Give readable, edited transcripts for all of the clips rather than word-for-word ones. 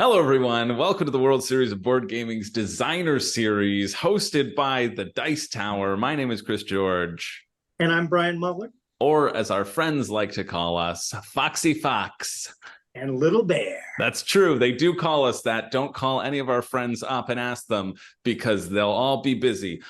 Hello, everyone. Welcome to the World Series of Board Gaming's Designer Series, hosted by the Dice Tower. My name is Chris George. And I'm Brian Muller. Or, as our friends like to call us, Foxy Fox. And Little Bear. That's true. They do call us that. Don't call any of our friends up and ask them because they'll all be busy.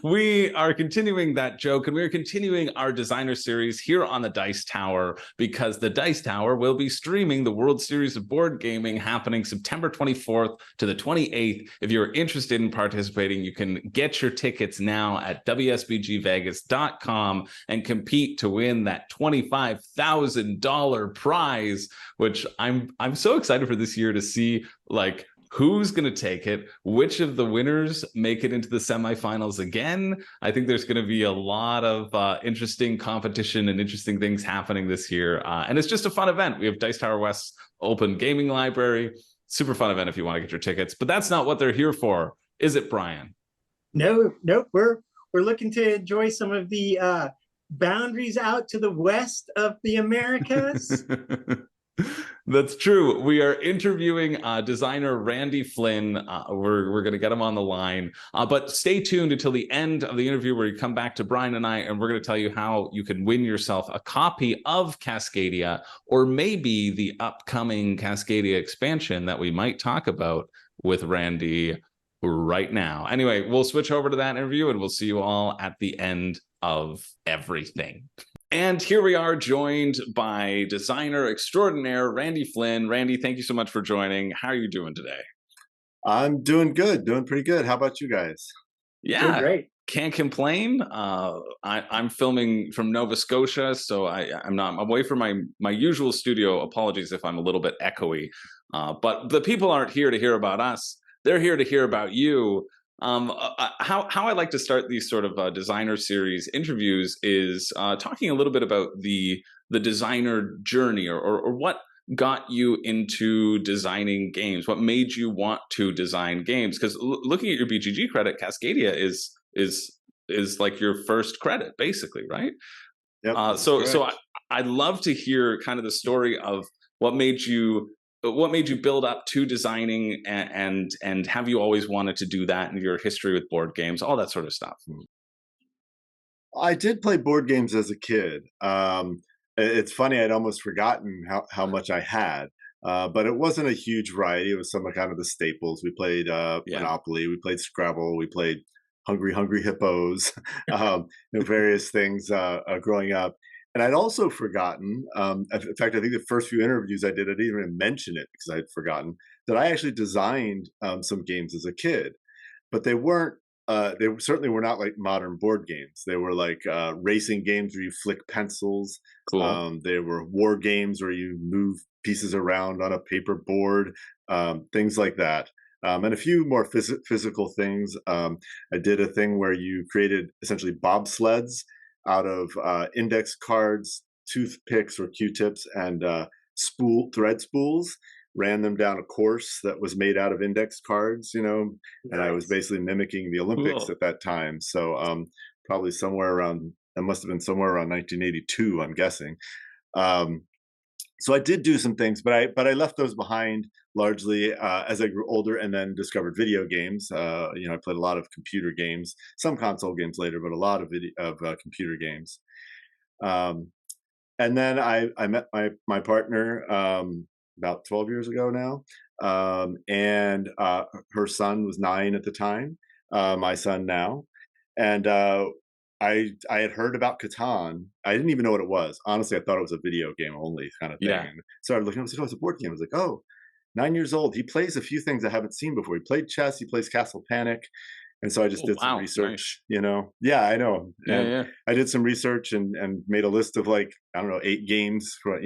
We are continuing that joke, and we're continuing our designer series here on the Dice Tower because the Dice Tower will be streaming the World Series of Board Gaming happening September 24th to the 28th. If you're interested in participating, you can get your tickets now at WSBGVegas.com and compete to win that $25,000 prize, which I'm so excited for this year to see like who's going to take it, which of the winners make it into the semifinals again. I think there's going to be a lot of interesting competition and interesting things happening this year. And it's just a fun event. We have Dice Tower West's open gaming library. Super fun event if you want to get your tickets. But that's not what they're here for, is it, Brian? No, nope. We're looking to enjoy some of the boundaries out to the west of the Americas. That's true. We are interviewing designer Randy Flynn. We're going to get him on the line. But stay tuned until the end of the interview where you come back to Brian and I, and we're going to tell you how you can win yourself a copy of Cascadia, or maybe the upcoming Cascadia expansion that we might talk about with Randy right now. Anyway, we'll switch over to that interview, and we'll see you all at the end of everything. And here we are, joined by designer extraordinaire Randy Flynn. Randy, thank you so much for joining. How are you doing today? I'm doing good, doing pretty good. How about you guys? Yeah, Doing great. Can't complain. I'm filming from Nova Scotia, so I'm away from my usual studio. Apologies if I'm a little bit echoey, but the people aren't here to hear about us. They're here to hear about you. How I like to start these sort of designer series interviews is talking a little bit about the designer journey, or what got you into designing games. What made you want to design games? Because looking at your BGG credit, Cascadia is like your first credit, basically, right? Yep. So I'd love to hear kind of the story of what made you build up to designing, and have you always wanted to do that in your history with board games, all that sort of stuff? I did play board games as a kid. It's funny, I'd almost forgotten how much I had, but it wasn't a huge variety. It was some of kind of the staples. We played Monopoly, we played Scrabble, we played Hungry Hippos, various things growing up. And I'd also forgotten, in fact, I think the first few interviews I didn't even mention it because I'd forgotten that I actually designed some games as a kid, but they weren't, they certainly were not like modern board games. They were like racing games where you flick pencils. Cool. They were war games where you move pieces around on a paper board, things like that. And a few more physical things. I did a thing where you created essentially bobsleds out of index cards, toothpicks or Q-tips, and thread spools, ran them down a course that was made out of index cards, and I was basically mimicking the Olympics Cool. at that time. So probably somewhere around, it must have been somewhere around 1982, I'm guessing. So I did do some things, but I left those behind largely as I grew older, and then discovered video games. I played a lot of computer games, some console games later, but a lot of computer games. And then I met my partner about 12 years ago now, and her son was 9 at the time, my son now, and I had heard about Catan. I didn't even know what it was. Honestly, I thought it was a video game only kind of thing. Yeah. And started looking. I was like, "Oh, it's a board game." I was like, "Oh, 9 years old. He plays a few things I haven't seen before. He played chess. He plays Castle Panic." And so I just did some research. Nice. Yeah, I know. Yeah. I did some research and made a list of like, I don't know, 8 games for,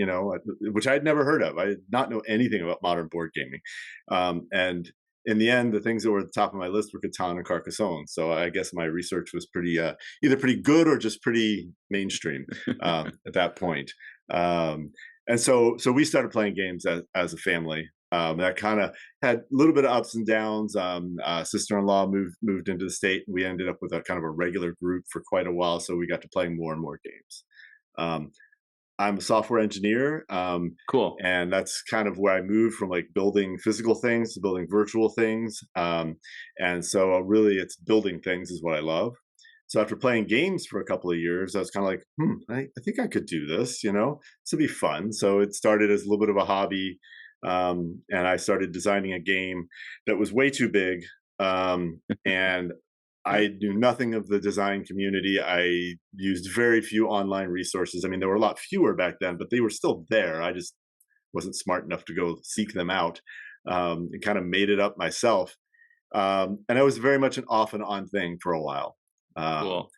which I'd never heard of. I did not know anything about modern board gaming. And in the end, the things that were at the top of my list were Catan and Carcassonne. So I guess my research was pretty, either pretty good or just pretty mainstream at that point. And so we started playing games as a family. That kind of had a little bit of ups and downs. Sister-in-law moved into the state, and we ended up with a kind of a regular group for quite a while. So we got to play more and more games. I'm a software engineer, Cool. and that's kind of where I moved from like building physical things to building virtual things. And so really, it's building things is what I love. So after playing games for a couple of years, I was kind of like, I think I could do this. This would be fun. So it started as a little bit of a hobby, and I started designing a game that was way too big, and I knew nothing of the design community. I used very few online resources. I mean, there were a lot fewer back then, but they were still there. I just wasn't smart enough to go seek them out, and kind of made it up myself. And it was very much an off and on thing for a while. Um, Cool.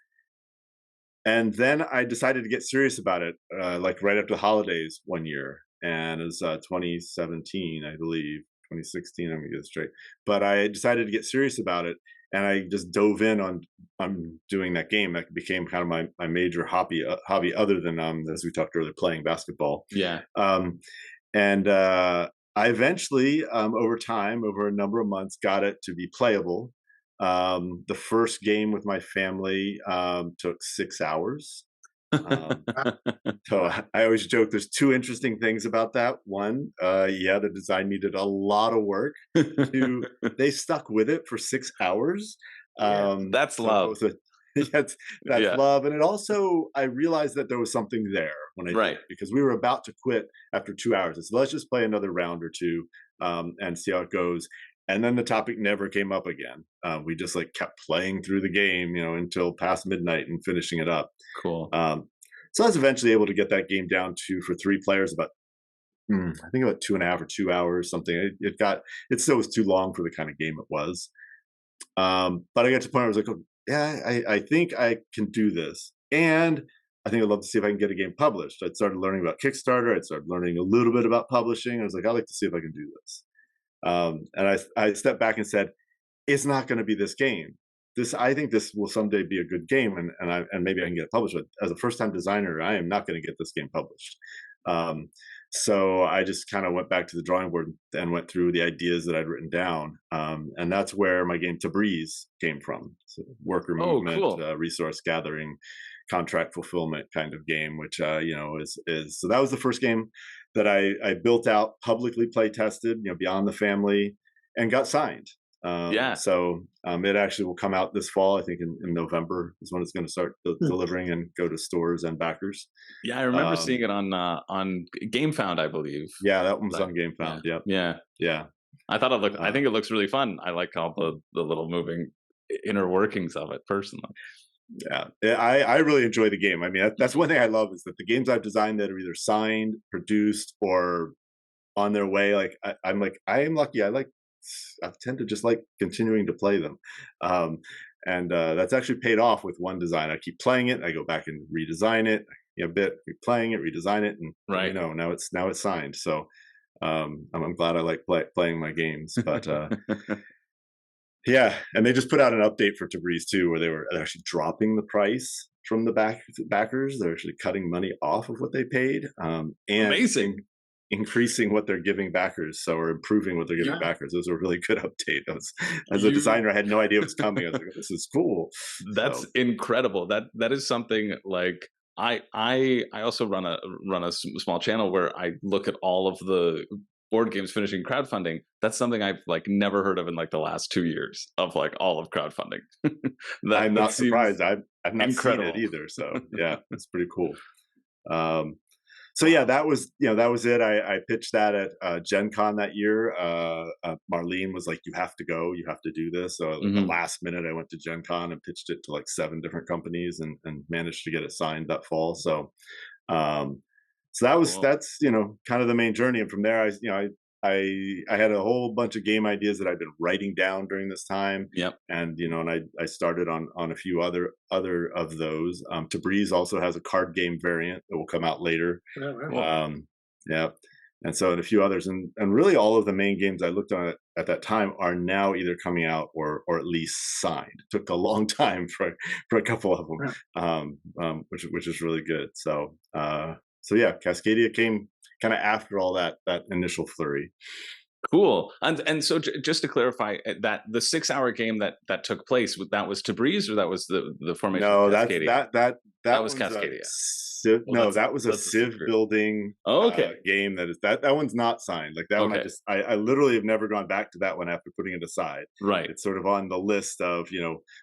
and then I decided to get serious about it, like right after the holidays one year. And it was 2017, I believe, 2016. I'm gonna get it straight. But I decided to get serious about it, and I just dove in on doing that game. That became kind of my major hobby, other than as we talked earlier, playing basketball. Yeah. Um, and I eventually, over time, over a number of months, got it to be playable. The first game with my family took 6 hours. Um, so I always joke there's two interesting things about that. One, yeah, the design needed a lot of work. Two, they stuck with it for 6 hours. Yeah. That's So that love. was that's Yeah. love. And it also, I realized that there was something there when I did Right. it, because we were about to quit after 2 hours. So let's just play another round or two, and see how it goes. And then the topic never came up again. We just like kept playing through the game, until past midnight and finishing it up. Cool. So I was eventually able to get that game down to, for 3 players, about I think about 2.5 or 2 hours, something. It still was too long for the kind of game it was. But I got to the point where I was like, oh, yeah, I think I can do this, and I think I'd love to see if I can get a game published. I'd started learning about Kickstarter. I'd started learning a little bit about publishing. I was like, I'd like to see if I can do this. And I stepped back and said, it's not going to be this game. I think this will someday be a good game, and maybe I can get it published. But as a first time designer, I am not going to get this game published. Um, so I just kind of went back to the drawing board and went through the ideas that I'd written down, and that's where my game Tabriz came from. So worker movement, cool. resource gathering, contract fulfillment kind of game, which is so that was the first game that I built out, publicly play tested, beyond the family, and got signed. Yeah. So it actually will come out this fall. I think in November is when it's going to start delivering and go to stores and backers. Yeah. I remember Um, seeing it on GameFound, I believe. yeah, that one was Like, on GameFound. yeah. Yep. Yeah. Yeah. I thought it looked. I Uh, think it looks really fun. I like all the little moving inner workings of it personally. yeah. I really enjoy the game. I mean, that's one thing I love, is that the games I've designed that are either signed, produced, or on their way, like I'm like, I am lucky. I tend to just like continuing to play them. Um, and that's actually paid off with one design. I keep playing it. I go back and redesign it, a bit, keep playing it, redesign it, and Right. now it's signed. So I'm glad I like playing my games. But yeah, and they just put out an update for Tabriz too, where they're actually dropping the price from the backers. They're actually cutting money off of what they paid, and Amazing. increasing what they're giving backers, or improving what they're giving Yeah. backers. It was a really good update. As a designer, I had no idea it was coming. I was like, oh, this is cool. That's So, incredible. That is something like I also run a small channel where I look at all of the board games finishing crowdfunding. That's something I've like never heard of in like the last 2 years of like all of crowdfunding. I'm that not seems surprised. I've not incredible. seen it either. So yeah, it's pretty cool. So yeah, that was it. I pitched that at Gen Con that year. Marlene was like, "You have to go. You have to do this." So at the Mhm. last minute, I went to Gen Con and pitched it to like 7 different companies, and managed to get it signed that fall. Um, so Cool. that's kind of the main journey. And from there, I had a whole bunch of game ideas that I'd been writing down during this time, Yep. and I started on a few other of those. Tabriz also has a card game variant that will come out later. Oh, wow. Cool. Yeah, and so, and a few others, and really all of the main games I looked on at that time are now either coming out or at least signed. It took a long time for a couple of them, which is really good. So so yeah, Cascadia came kind of after all that initial flurry. Cool. And so just to clarify, that the 6 hour game that took place, that was Tabriz, or that was the formation of No, that's Cascadia? That that was one's a Cascadia. civ. Well, No, that was a that's a civ secret. building Okay. game. That one's not signed. Like that one, Okay. I literally have never gone back to that one after putting it aside. Right. It's sort of on the list of,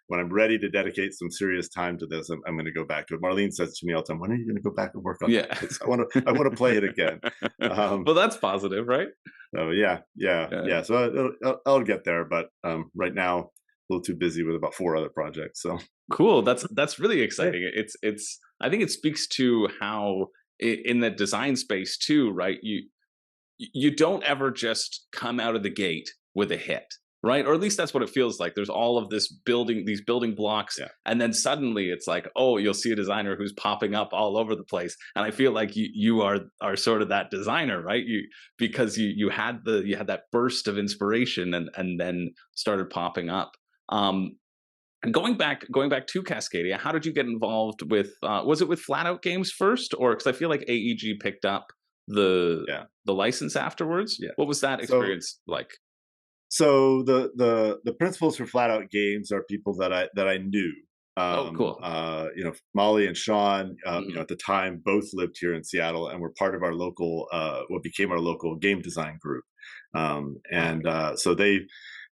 when I'm ready to dedicate some serious time to this, I'm going to go back to it. Marlene says to me all the time, "When are you going to go back and work on that? Yeah. 'Cause I want to play it again." Um, Well, that's positive, right? so yeah, yeah, Yeah. yeah. So I'll get there, but right now a little too busy with about 4 other projects. So Cool. That's really exciting. It's I think it speaks to how in the design space too, right? You don't ever just come out of the gate with a hit, right? Or at least that's what it feels like. There's all of these building blocks, yeah. and then suddenly it's like, oh, you'll see a designer who's popping up all over the place. And I feel like you are sort of that designer, right? Because you had that burst of inspiration, and then started popping up. And going back to Cascadia, how did you get involved with? Was it with Flatout Games first, or because I feel like AEG picked up the Yeah. the license afterwards? Yeah. What was that So experience like? so the principals for Flatout Games are people that I knew. Oh, cool. Molly and Sean, Mhm. at the time both lived here in Seattle and were part of our local, what became our local game design group. And so they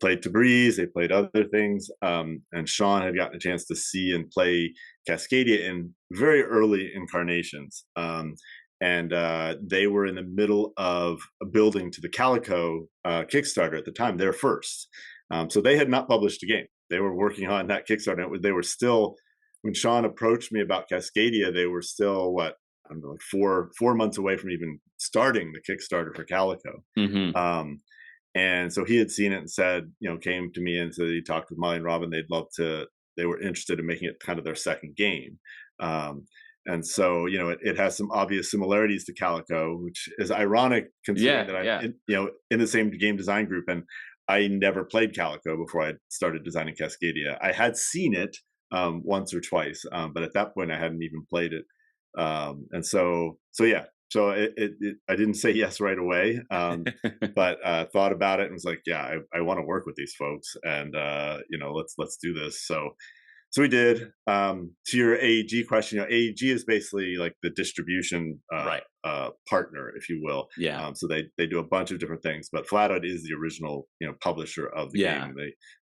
played Tabriz, they played other things, and Sean had gotten a chance to see and play Cascadia in very early incarnations. And they were in the middle of building to the Calico Kickstarter at the time, their first. So they had not published a game. They were working on that Kickstarter. They were still, when Sean approached me about Cascadia, they were still, what, I don't know, like 4 months away from even starting the Kickstarter for Calico. Mhm. Um, and so he had seen it and said, came to me and said he talked with Molly and Robin. They were interested in making it kind of their second game. Um, and so, it has some obvious similarities to Calico, which is ironic considering Yeah, that I'm yeah. in the same game design group. And I never played Calico before I started designing Cascadia. I had seen it once or twice, but at that point I hadn't even played it. And so yeah, so I didn't say yes right away, but thought about it and was like, yeah, I want to work with these folks, and let's do this. So we did. To your AEG question, AEG is basically like the distribution Right. partner, if you will. Yeah. So they do a bunch of different things, but Flatout is the original publisher of the Yeah. game.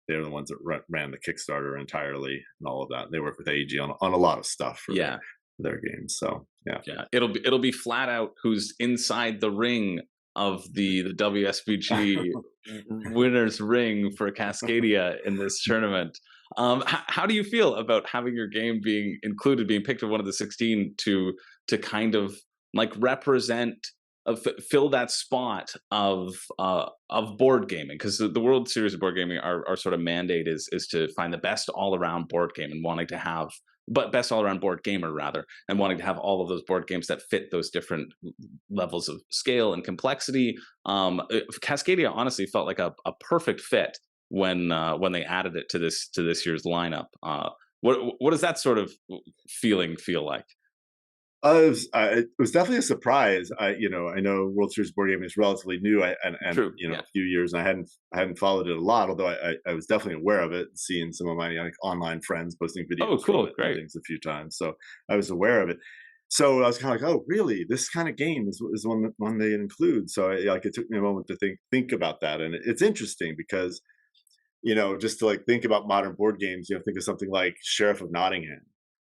They're the ones that ran the Kickstarter entirely and all of that. They work with AEG on a lot of stuff for Yeah. their games. So yeah. Yeah. It'll be Flatout who's inside the ring of the WSBG winners ring for Cascadia in this tournament. How do you feel about having your game being included, being picked as one of the 16 to kind of like represent, fill that spot of board gaming? Because the World Series of Board Gaming, our sort of mandate is to find the best all around board game, and wanting to have, but best all around board gamer rather, and wanting to have all of those board games that fit those different levels of scale and complexity. Cascadia honestly felt like a perfect fit when they added it to this year's lineup. What does that sort of feeling feel like? It was definitely a surprise. I know World Series Board Gaming is relatively new, and True. a Yeah. few years, and I hadn't followed it a lot. Although I was definitely aware of it, seeing some of my online friends posting Oh, videos from cool. it and Great. things a few times, so I was aware of it. So I was kind of like, oh, really? This kind of game is one they include. So it took me a moment to think about that, and it's interesting because just to like think about modern board games, think of something like Sheriff of Nottingham.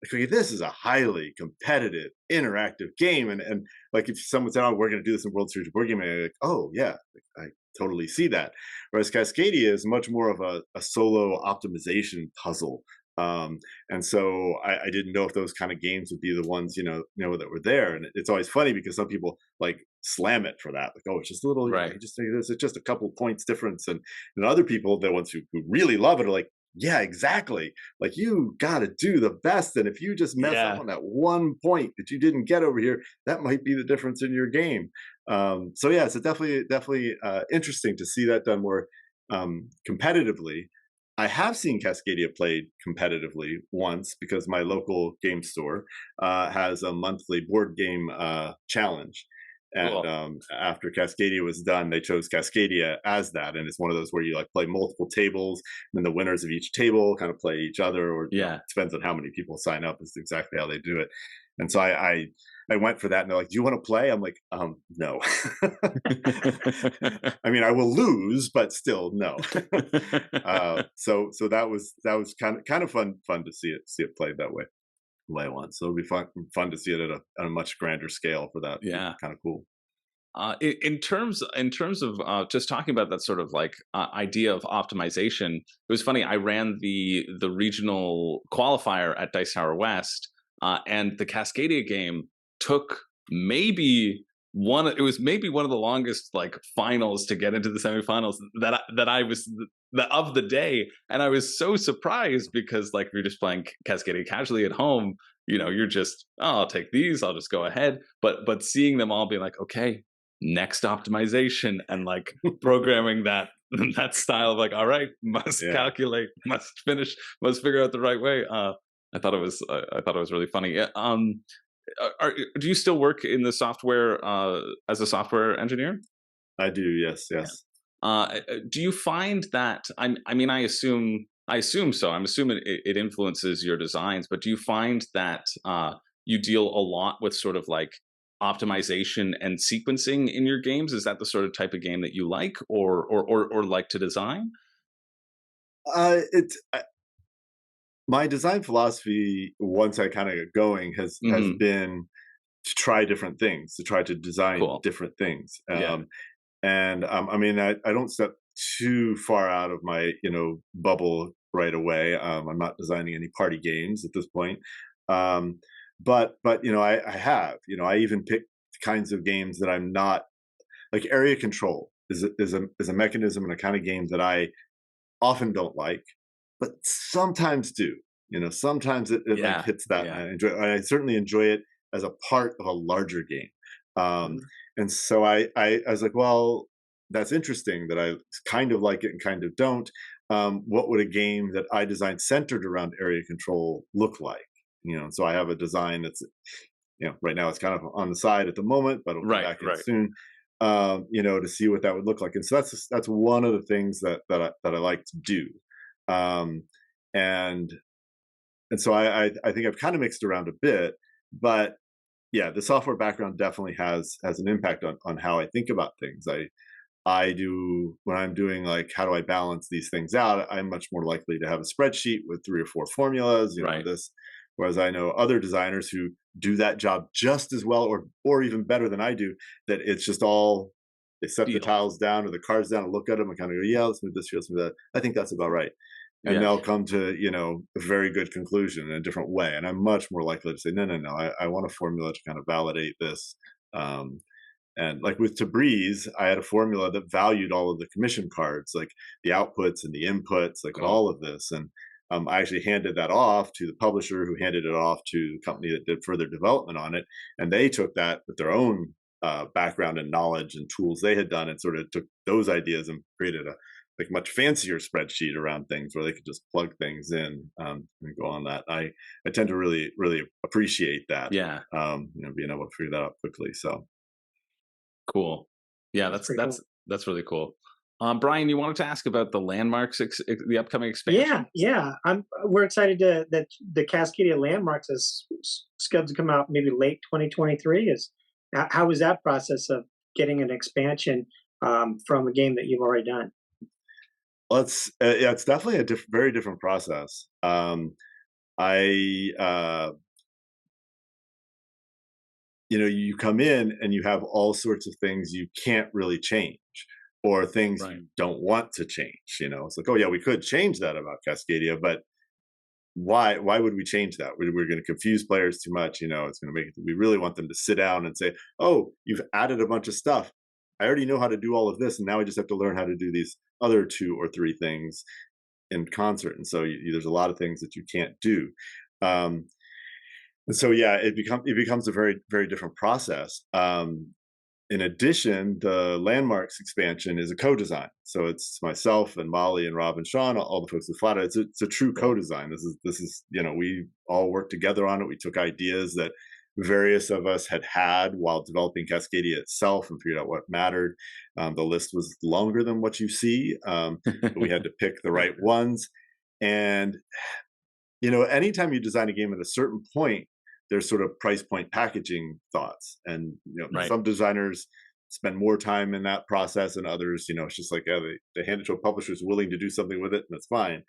Like, okay, this is a highly competitive, interactive game, and like if someone said, "Oh, we're going to do this in World Series of Board Gaming," I'm like, "Oh yeah, I totally see that." Whereas Cascadia is much more of a solo optimization puzzle, um, and so I didn't know if those kind of games would be the ones that were there. And it's always funny because some people like slam it for that, like, "Oh, it's just a little, Right. you just think this, it's just a couple points difference," and other people, the ones who really love it, are like, yeah, exactly. Like you got to do the best, and if you just mess up Yeah. on that one point that you didn't get over here, that might be the difference in your game. So yeah, so definitely interesting to see that done more competitively. I have seen Cascadia played competitively once because my local game store has a monthly board game challenge, And Cool. after Cascadia was done, they chose Cascadia as that, and it's one of those where you like play multiple tables, and then the winners of each table kind of play each other, or Yeah. it depends on how many people sign up. Is exactly how they do it. And so I went for that, and they're like, "Do you want to play?" I'm like, no. I mean, I will lose, but still, no. So that was kind of fun to see it played that way once. So it'll be fun to see it at a much grander scale for that. Yeah. Kind of cool. In terms of just talking about that sort of like idea of optimization, it was funny. I ran the regional qualifier at Dice Tower West, and the Cascadia game took maybe one. It was maybe one of the longest like finals to get into the semifinals that I was of the day, and I was so surprised because like we are just playing Cascadia casually at home. You're just, oh, I'll take these. I'll just go ahead. But seeing them all be like, okay, next optimization, and like programming that style of like, all right, must calculate, must finish, must figure out the right way. I thought it was really funny. Do you still work in the software as a software engineer? I do. Yes. Do you find that? I mean, I assume so. I'm assuming it influences your designs, but do you find that you deal a lot with sort of like optimization and sequencing in your games? Is that the sort of type of game that you like, or like to design? It's my design philosophy. Once I kind of get going, has been to try different things, to try to design different things. And I mean, I don't step too far out of my bubble right away. I'm not designing any party games at this point. But I have, I even pick kinds of games that I'm not like. Area control is a mechanism and a kind of game that I often don't like, but sometimes do. Sometimes it like hits that. And I enjoy it. I certainly enjoy it as a part of a larger game. And so I was like, well, that's interesting that I kind of like it and kind of don't. What would a game that I designed centered around area control look like? So I have a design that's, right now it's kind of on the side at the moment, but it'll come back in soon. To see what that would look like. And so that's one of the things that I like to do. And so I think I've kind of mixed around a bit, but yeah, the software background definitely has an impact on how I think about things. I do, when I'm doing like, how do I balance these things out? I'm much more likely to have a spreadsheet with 3 or 4 formulas, whereas I know other designers who do that job just as well or even better than I do, that it's just all, they set the tiles down or the cards down and look at them and kind of go, yeah, let's move this here, let's move that. I think that's about right. And they'll come to, a very good conclusion in a different way. And I'm much more likely to say, no, I want a formula to kind of validate this. And like with Tabriz, I had a formula that valued all of the commission cards, like the outputs and the inputs, like all of this. And I actually handed that off to the publisher, who handed it off to the company that did further development on it. And they took that with their own background and knowledge and tools they had done, and sort of took those ideas and created a much fancier spreadsheet around things where they could just plug things in and go on that. I tend to really, really appreciate that. being able to figure that out quickly. So cool. Yeah, that's really cool. Brian, you wanted to ask about the Landmarks, the upcoming expansion? Yeah. We're excited that the Cascadia Landmarks is scheduled to come out maybe late 2023. How was that process of getting an expansion from a game that you've already done? Well, it's definitely a very different process. You come in and you have all sorts of things you can't really change, or things you don't want to change. It's like, oh yeah, we could change that about Cascadia, but why would we change that? We're going to confuse players too much. It's going to make it, we really want them to sit down and say, oh, you've added a bunch of stuff. I already know how to do all of this, and now I just have to learn how to do these other 2 or 3 things in concert. And so there's a lot of things that you can't do. And so, yeah, it becomes a very, very different process. In addition, the Landmarks expansion is a co-design. So it's myself and Molly and Rob and Sean, all the folks at Flatout. It's a true co-design. This is we all work together on it. We took ideas that various of us had while developing Cascadia itself and figured out what mattered. The list was longer than what you see. We had to pick the right ones. And, anytime you design a game at a certain point, there's sort of price point packaging thoughts. And, Right. some designers spend more time in that process and others, it's just like, they hand it to a publisher who's willing to do something with it, and that's fine.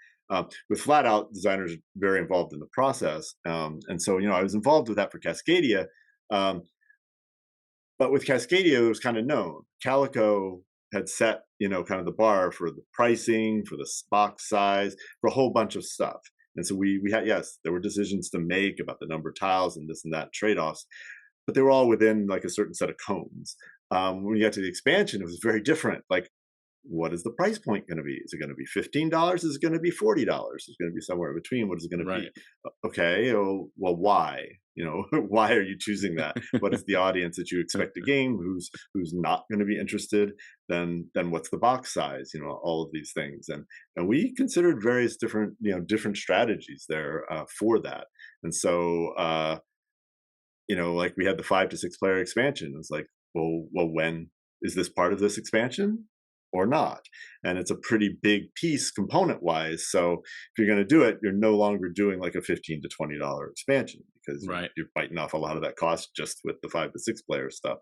With Flatout, designers are very involved in the process. And so, I was involved with that for Cascadia. But with Cascadia, it was kind of known. Calico had set, kind of the bar for the pricing, for the box size, for a whole bunch of stuff. And so we had, yes, there were decisions to make about the number of tiles and this and that trade-offs, but they were all within like a certain set of cones. When we got to the expansion, it was very different. Like, what is the price point going to be? Is it going to be $15? Is it going to be $40? Is it going to be somewhere in between? What is it going to be? Okay, well, why? Why are you choosing that? What is the audience that you expect to gain? Who's not going to be interested? Then what's the box size? All of these things, and we considered various different different strategies there for that. And so like we had the 5 to 6 player expansion. It's like, well, when is this part of this expansion or not? And it's a pretty big piece component wise. So if you're going to do it, you're no longer doing like a $15 to $20 expansion, because you're biting off a lot of that cost just with the 5 to 6 player stuff.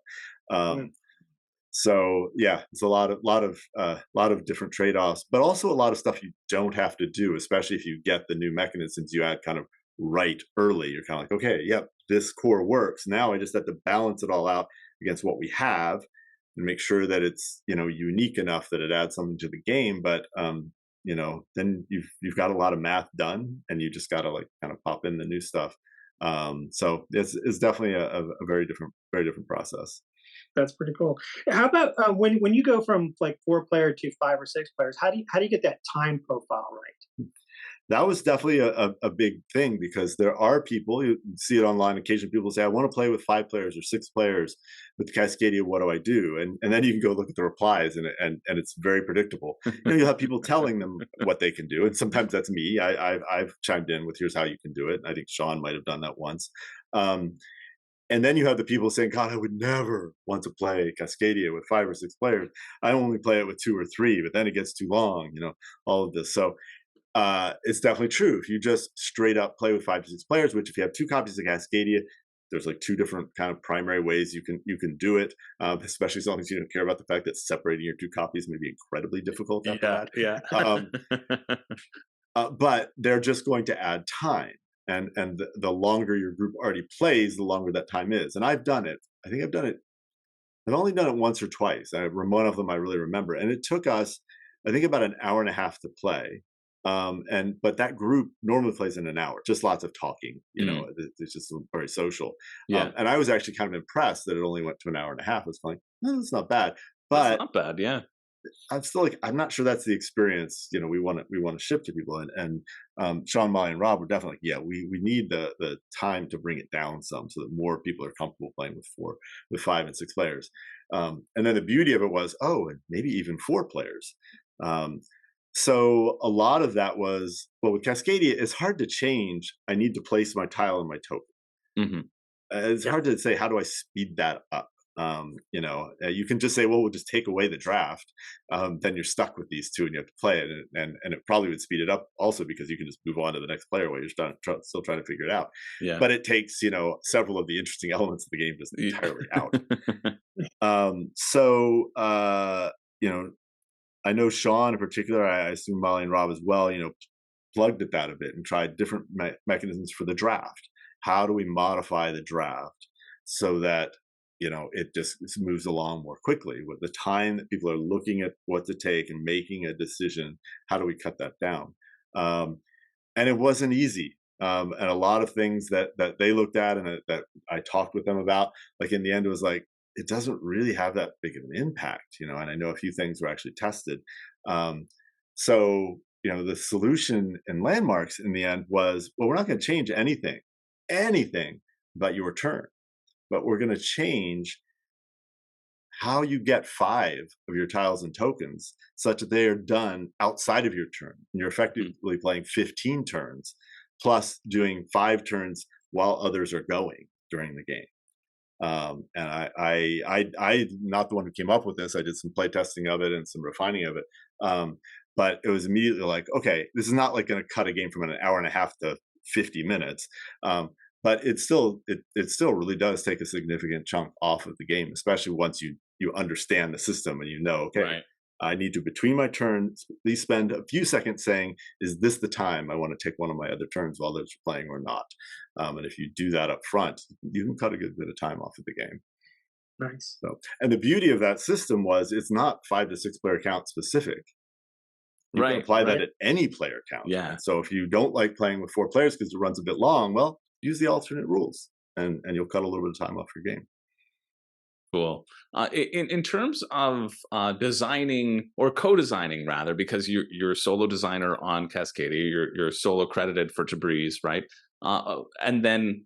So yeah, it's a lot of different trade-offs, but also a lot of stuff you don't have to do, especially if you get the new mechanisms you add kind of right early. You're kind of like, okay, yep, this core works. Now I just have to balance it all out against what we have and make sure that it's unique enough that it adds something to the game. But then you've got a lot of math done, and you just got to like kind of pop in the new stuff. So it's definitely a very different process. That's pretty cool. How about when you go from like 4 player to 5 or 6 players? How do you get that time profile right? That was definitely a big thing, because there are people, you see it online occasionally, people say, I want to play with 5 players or 6 players with Cascadia, what do I do? And then you can go look at the replies, and it's very predictable. You'll have people telling them what they can do, and sometimes that's me. I've chimed in with, here's how you can do it. I think Sean might have done that once. And then you have the people saying, God, I would never want to play Cascadia with 5 or 6 players. I only play it with 2 or 3, but then it gets too long, all of this. So it's definitely true. If you just straight up play with 5 to 6 players, which if you have 2 copies of Cascadia, there's like 2 different kind of primary ways you can do it, especially as long as you don't care about the fact that separating your 2 copies may be incredibly difficult after that. But they're just going to add time. And the longer your group already plays, the longer that time is. And I've done it. I think I've only done it once or twice. One of them I really remember. And it took us, I think, about an hour and a half to play. But that group normally plays in an hour, just lots of talking, it's just very social. And I was actually kind of impressed that it only went to an hour and a half. I was like, no, that's not bad. But that's not bad, yeah. I'm still like, I'm not sure that's the experience we want to ship to people. And Sean, Molly, and Rob were definitely like, we need the time to bring it down some, so that more people are comfortable playing with 5 and 6 players. And then the beauty of it was, and maybe even 4 players. So a lot of that was, well, with Cascadia, it's hard to change. I need to place my tile and my token. It's hard to say, how do I speed that up? You can just say, well, we'll just take away the draft. Then you're stuck with these 2 and you have to play it. And it probably would speed it up also, because you can just move on to the next player while you're still trying to figure it out. Yeah. But it takes, several of the interesting elements of the game just entirely out. I know Sean in particular, I assume Molly and Rob as well, plugged at that a bit and tried different mechanisms for the draft. How do we modify the draft so that it just moves along more quickly with the time that people are looking at what to take and making a decision? How do we cut that down? And it wasn't easy. And a lot of things that they looked at and that I talked with them about, like in the end, it was like, it doesn't really have that big of an impact, and I know a few things were actually tested. So the solution in Landmarks in the end was, well, we're not going to change anything about your turn, but we're going to change how you get 5 of your tiles and tokens such that they are done outside of your turn. And you're effectively playing 15 turns plus doing 5 turns while others are going. during the game. And I'm not the one who came up with this. I did some play testing of it and some refining of it. But it was immediately like, okay, this is not like going to cut a game from an hour and a half to 50 minutes. But it still really does take a significant chunk off of the game, especially once you understand the system and you know, okay, Right. I need to, between my turns, at least spend a few seconds saying, is this the time I want to take one of my other turns while they're playing or not? And if you do that up front, you can cut a good bit of time off of the game. Nice. So, and the beauty of that system was it's not 5 to 6 player count specific. You can Right. apply that Right. at any player count. Yeah. So if you don't like playing with 4 players because it runs a bit long, well, use the alternate rules and you'll cut a little bit of time off your game. Cool. In terms of designing or co-designing, rather, because you're a solo designer on Cascadia, you're solo credited for Tabriz, right? And then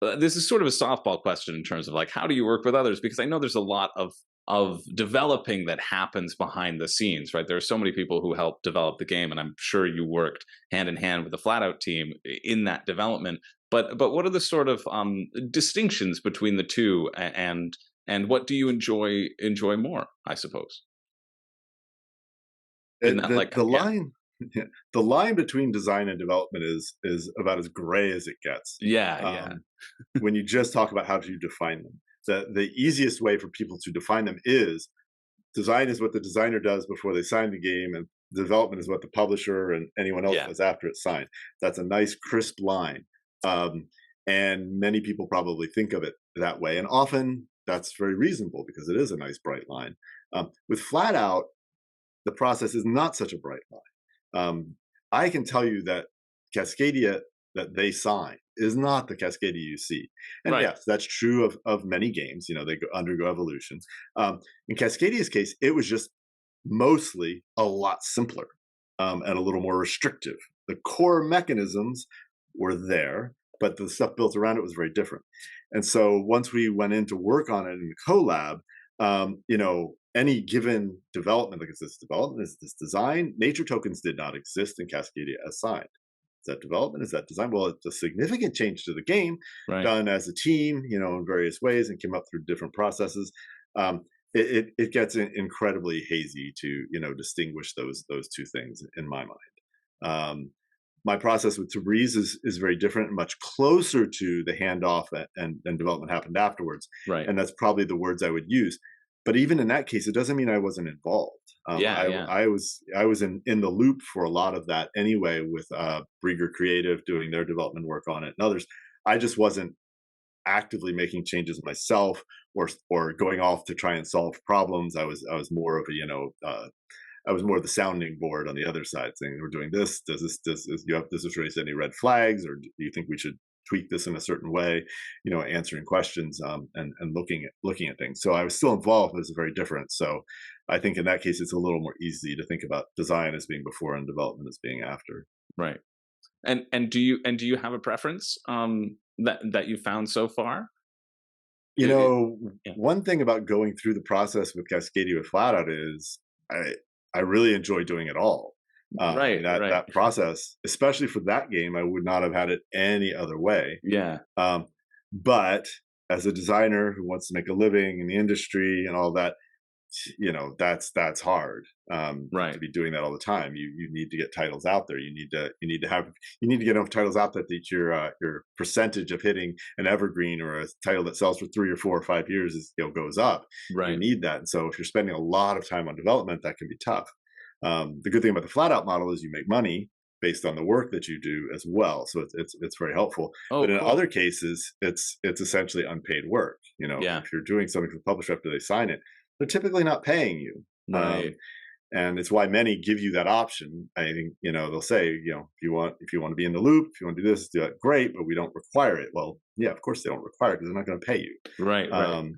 this is sort of a softball question in terms of like, how do you work with others? Because I know there's a lot of developing that happens behind the scenes, right? There are so many people who help develop the game, and I'm sure you worked hand in hand with the Flatout team in that development. But what are the sort of distinctions between the two, and what do you enjoy more, I suppose? In that, like, The yeah, line, the line between design and development is about as gray as it gets. yeah, When you just talk about how to define them, the easiest way for people to define them is design is what the designer does before they sign the game, and development is what the publisher and anyone else yeah, does after it's signed. That's a nice, crisp line. And many people probably think of it that way. And often that's very reasonable because it is a nice, bright line. With Flatout, the process is not such a bright line. I can tell you that Cascadia that they sign is not the Cascadia you see. And right, yes, that's true of many games. You know, they undergo evolutions. In Cascadia's case, it was just mostly a lot simpler and a little more restrictive. The core mechanisms were there, but the stuff built around it was very different. And so once we went in to work on it in the collab, you know, any given development, like is this development, is this design? Nature tokens did not exist in Cascadia as signed. Is that development? Is that design? Well, it's a significant change to the game right, done as a team, you know, in various ways and came up through different processes. It gets incredibly hazy to, you know, distinguish those two things in my mind. My process with Tabriz is very different and much closer to the handoff and development happened afterwards. right. And that's probably the words I would use. But even in that case, it doesn't mean I wasn't involved. Yeah. I was in the loop for a lot of that anyway, with Brieger Creative doing their development work on it and others. I just wasn't actively making changes myself or going off to try and solve problems. I was more of a, you know, I was more the sounding board on the other side, saying we're doing this. Does this raise any red flags, or do you think we should tweak this in a certain way? You know, answering questions and looking at things. So I was still involved, but it's very different. So I think in that case, it's a little more easy to think about design as being before and development as being after. Right. And do you have a preference that you found so far? You know, Yeah. one thing about going through the process with Cascadia with Flatout is I really enjoy doing it all. Right, right. That process, especially for that game, I would not have had it any other way. Yeah, But as a designer who wants to make a living in the industry and all that, you know, that's hard right, to be doing that all the time. You need to get titles out there. You need to get enough titles out there that your percentage of hitting an evergreen or a title that sells for 3 or 4 or 5 years is, you know, goes up. You right, need that. And so if you're spending a lot of time on development, that can be tough. The good thing about the flat out model is you make money based on the work that you do as well. So it's very helpful. Oh, But in cool. other cases, it's essentially unpaid work. You know, Yeah. if you're doing something for the publisher after they sign it, they're typically not paying you. Right. And it's why many give you that option. I think, you know, they'll say, you know, if you want to be in the loop, if you want to do this, do that, great, but we don't require it. Well, yeah, of course they don't require it because they're not going to pay you. Right, right,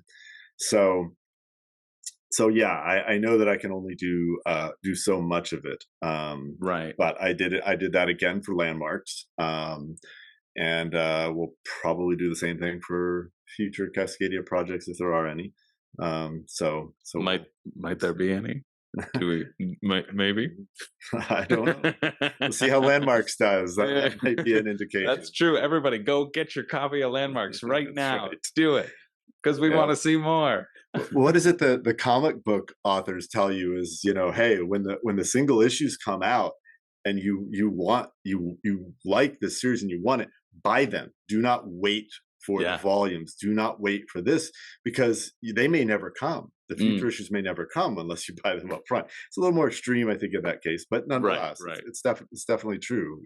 So yeah, I know that I can only do so much of it. right. But I did that again for Landmarks. And we'll probably do the same thing for future Cascadia projects if there are any. So Might there be any? Do we? Maybe. I don't know. We'll see how Landmarks does. That might be an indication. That's true. Everybody, go get your copy of Landmarks right That's now. right. Let's do it because we Yeah. want to see more. What is it that the comic book authors tell you is, hey, when the single issues come out and you like this series and you want it, buy them. Do not wait for the volumes. Do not wait for this, because they may never come. The future issues may never come unless you buy them up front. It's a little more extreme, I think, in that case, but nonetheless, Right. it's definitely true.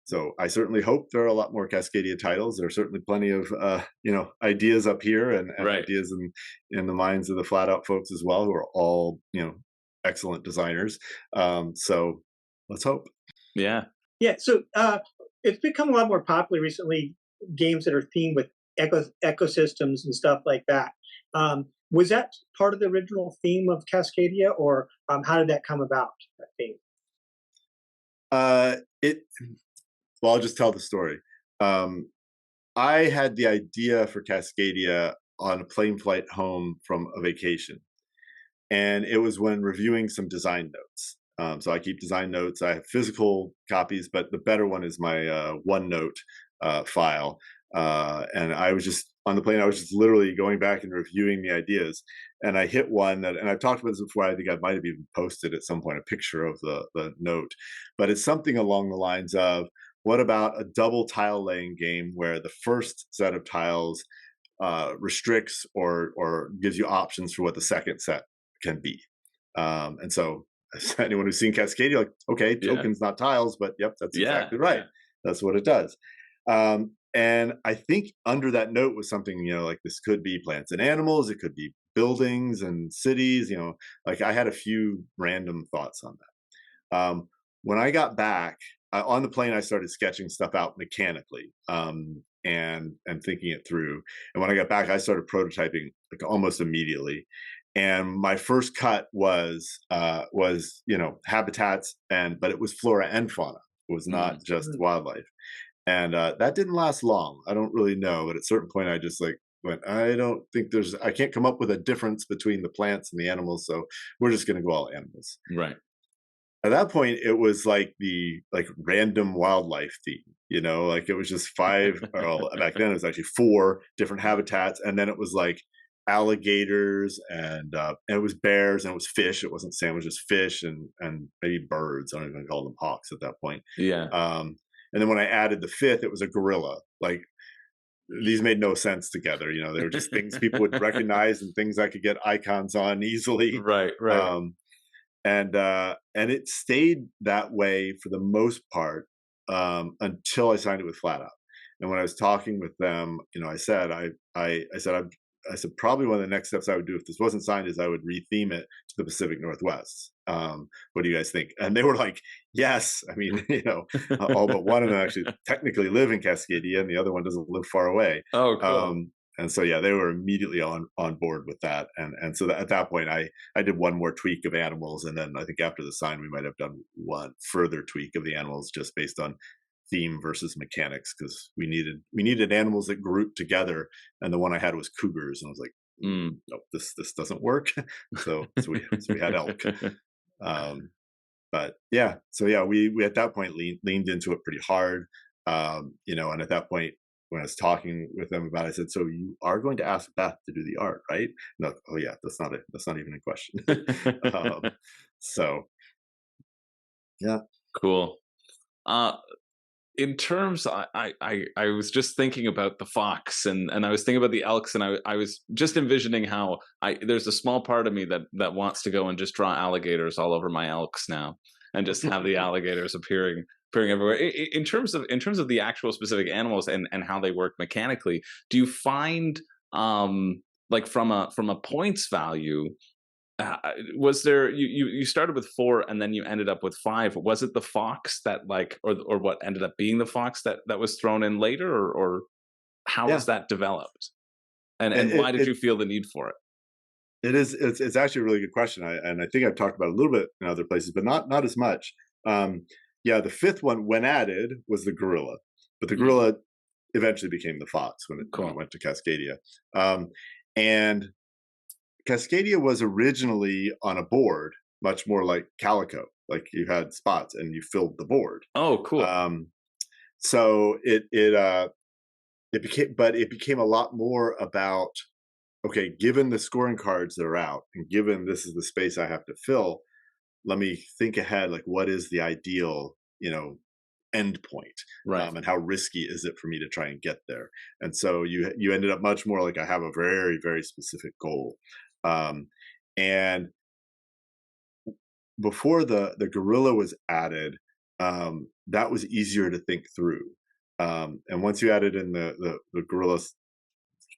So I certainly hope there are a lot more Cascadia titles. There are certainly plenty of ideas up here and ideas in the minds of the Flatout folks as well, who are all excellent designers. So let's hope. Yeah. So it's become a lot more popular recently. Games that are themed with ecosystems and stuff like that. Was that part of the original theme of Cascadia, or how did that come about? That theme. Well, I'll just tell the story. I had the idea for Cascadia on a plane flight home from a vacation. And it was when reviewing some design notes. So I keep design notes. I have physical copies, but the better one is my OneNote file. And I was just on the plane, I was just literally going back and reviewing the ideas. And I hit one and I've talked about this before. I think I might have even posted at some point a picture of the note. But it's something along the lines of, what about a double tile laying game where the first set of tiles restricts or gives you options for what the second set can be? And so anyone who's seen Cascadia, like, okay, tokens, not tiles, but yep, that's exactly right. Yeah. That's what it does. And I think under that note was something, like this could be plants and animals, it could be buildings and cities, like I had a few random thoughts on that. When I got back, on the plane, I started sketching stuff out mechanically and thinking it through. And when I got back, I started prototyping like almost immediately. And my first cut was habitats, but it was flora and fauna. It was not just wildlife. And that didn't last long. I don't really know, but at a certain point, I just went, I can't come up with a difference between the plants and the animals, so we're just going to go all animals. Right. At that point, it was like the random wildlife theme, like it was just 5, well, back then it was actually 4 different habitats. And then it was like alligators and it was bears and it was fish. It wasn't salmon, it was just fish and maybe birds. I don't even call them hawks at that point. Yeah. And then when I added the 5th, it was a gorilla. Like, these made no sense together. They were just things people would recognize and things I could get icons on easily. Right. And it stayed that way for the most part until I signed it with Flatout. And when I was talking with them, I said probably one of the next steps I would do if this wasn't signed is I would retheme it to the Pacific Northwest. What do you guys think? And they were like, yes. I mean, all but one of them actually technically live in Cascadia and the other one doesn't live far away. Oh, cool. And so, yeah, they were immediately on board with that. And so at that point, I did one more tweak of animals. And then I think after the sign, we might have done one further tweak of the animals just based on theme versus mechanics, because we needed animals that grouped together. And the one I had was cougars. And I was like, nope, this doesn't work. so we had elk. But yeah, so yeah, we at that point leaned into it pretty hard. And at that point, when I was talking with them about it, I said, so you are going to ask Beth to do the art, right? No, oh yeah, that's not even a question. So yeah. Cool. In terms, I was just thinking about the fox and I was thinking about the elks, and I was just envisioning how there's a small part of me that wants to go and just draw alligators all over my elks now and just have the alligators appearing everywhere. In terms of the actual specific animals and how they work mechanically, do you find like from a points value, was there you started with 4 and then you ended up with 5? Was it the fox that or what ended up being the fox that was thrown in later, or how was that developed, and why did you feel the need for it? It's actually a really good question. I think I've talked about it a little bit in other places, but not as much. Yeah, the 5th one, when added, was the gorilla, but the gorilla eventually became the fox when it went to Cascadia. And Cascadia was originally on a board, much more like Calico. Like you had spots and you filled the board. Oh, cool. So it became a lot more about, okay, given the scoring cards that are out, and given this is the space I have to fill, let me think ahead. Like, what is the ideal, end point, Right. and how risky is it for me to try and get there? And so you ended up much more like, I have a very very specific goal, and before the gorilla was added, that was easier to think through. And once you added in the gorilla,